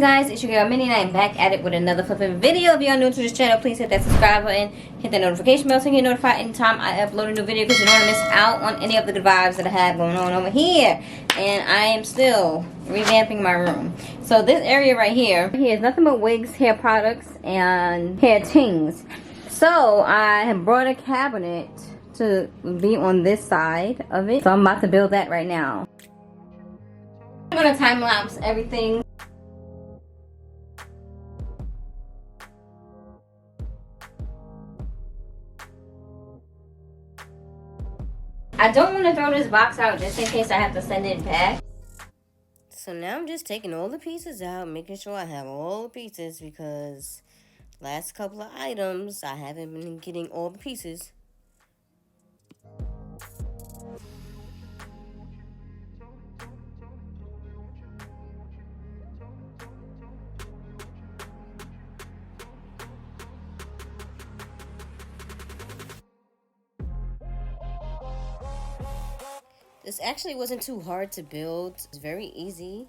guys, it's your girl Minnie and I am back at it with another flipping video. If you're new to this channel, please hit that subscribe button, hit that notification bell so you get notified anytime I upload a new video, because you don't want to miss out on any of the good vibes that I have going on over here. And I am still revamping my room. So this area right here is nothing but wigs, hair products, and hair tings. So I have brought a cabinet to be on this side of it. So I'm about to build that right now. I'm gonna time lapse everything. I don't want to throw this box out just in case I have to send it back. So now I'm just taking all the pieces out, making sure I have all the pieces, because last couple of items I haven't been getting all the pieces. This actually wasn't too hard to build. It's very easy,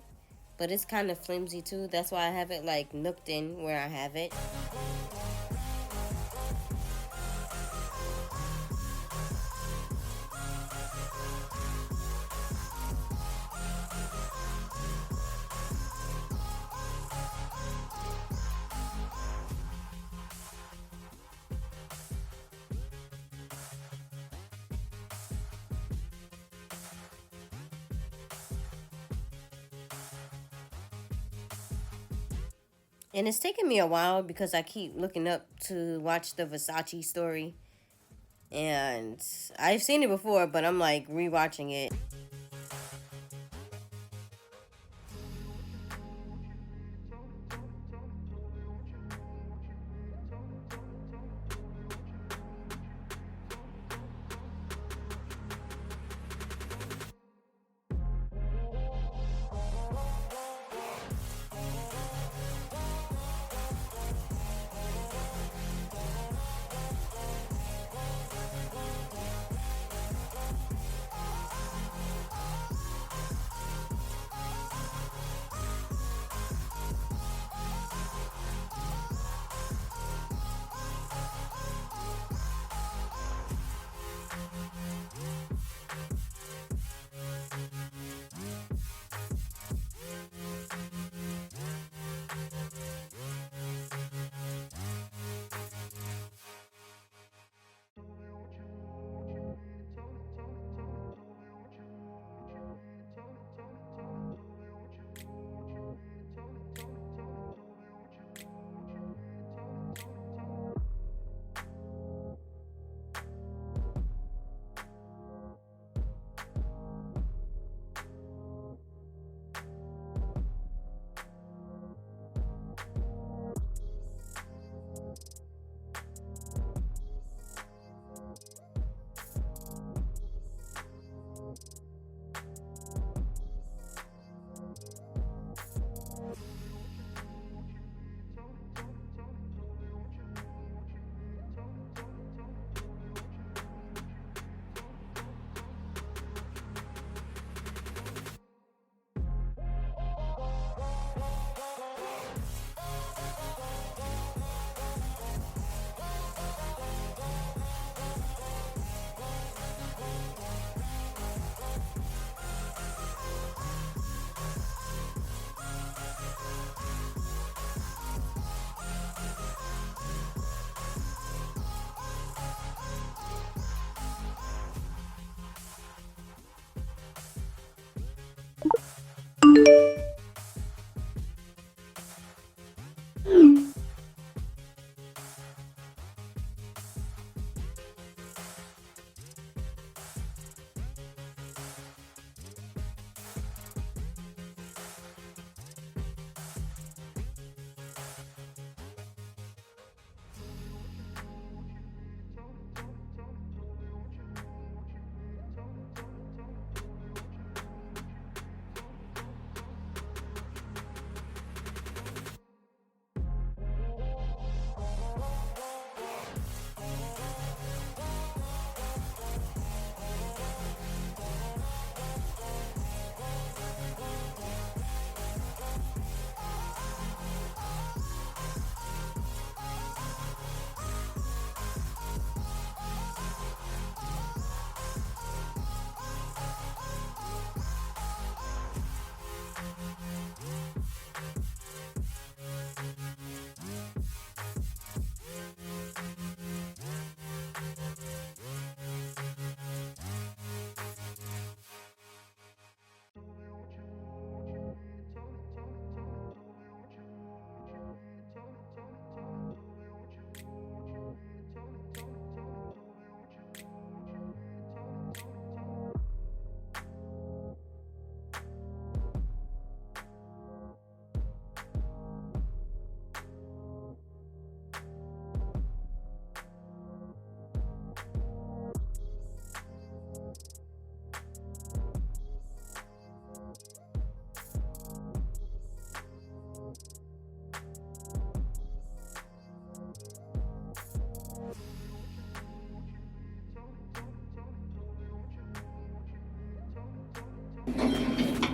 but it's kind of flimsy too. That's why I have it like nooked in where I have it. And it's taken me a while because I keep looking up to watch the Versace story. And I've seen it before, but I'm like rewatching it.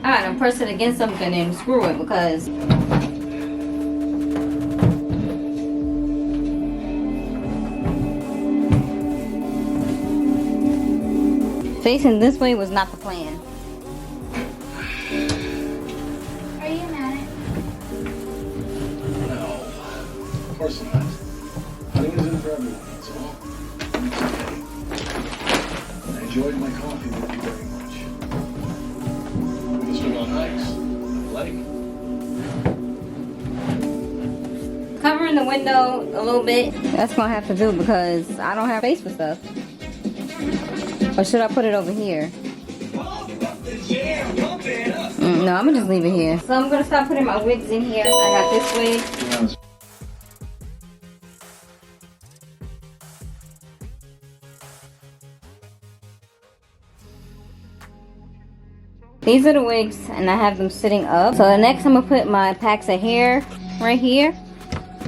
Alright, I'm pressing it against something and screw it because facing this way was not the plan. Are you mad? No, of course not. Hunting isn't for everyone, that's all. It's okay. I enjoyed my coffee with you very much. We just went on hikes. Like. Covering the window a little bit. That's gonna have to do because I don't have space for stuff. Or should I put it over here? No, I'm gonna just leave it here. So I'm gonna start putting my wigs in here. I got this wig. These are the wigs and I have them sitting up. So next I'm gonna put my packs of hair right here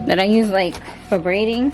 that I use like for braiding.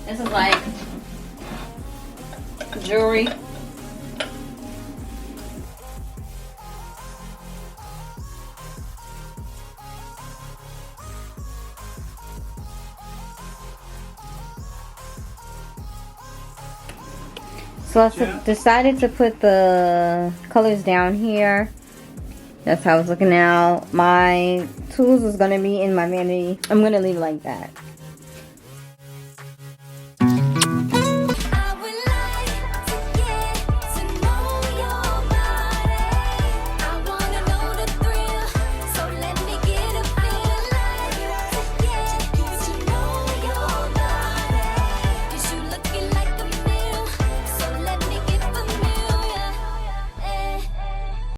This is like jewelry. So I decided to put the colors down here. That's how it's looking now. My tools is gonna be in my vanity. I'm gonna leave it like that.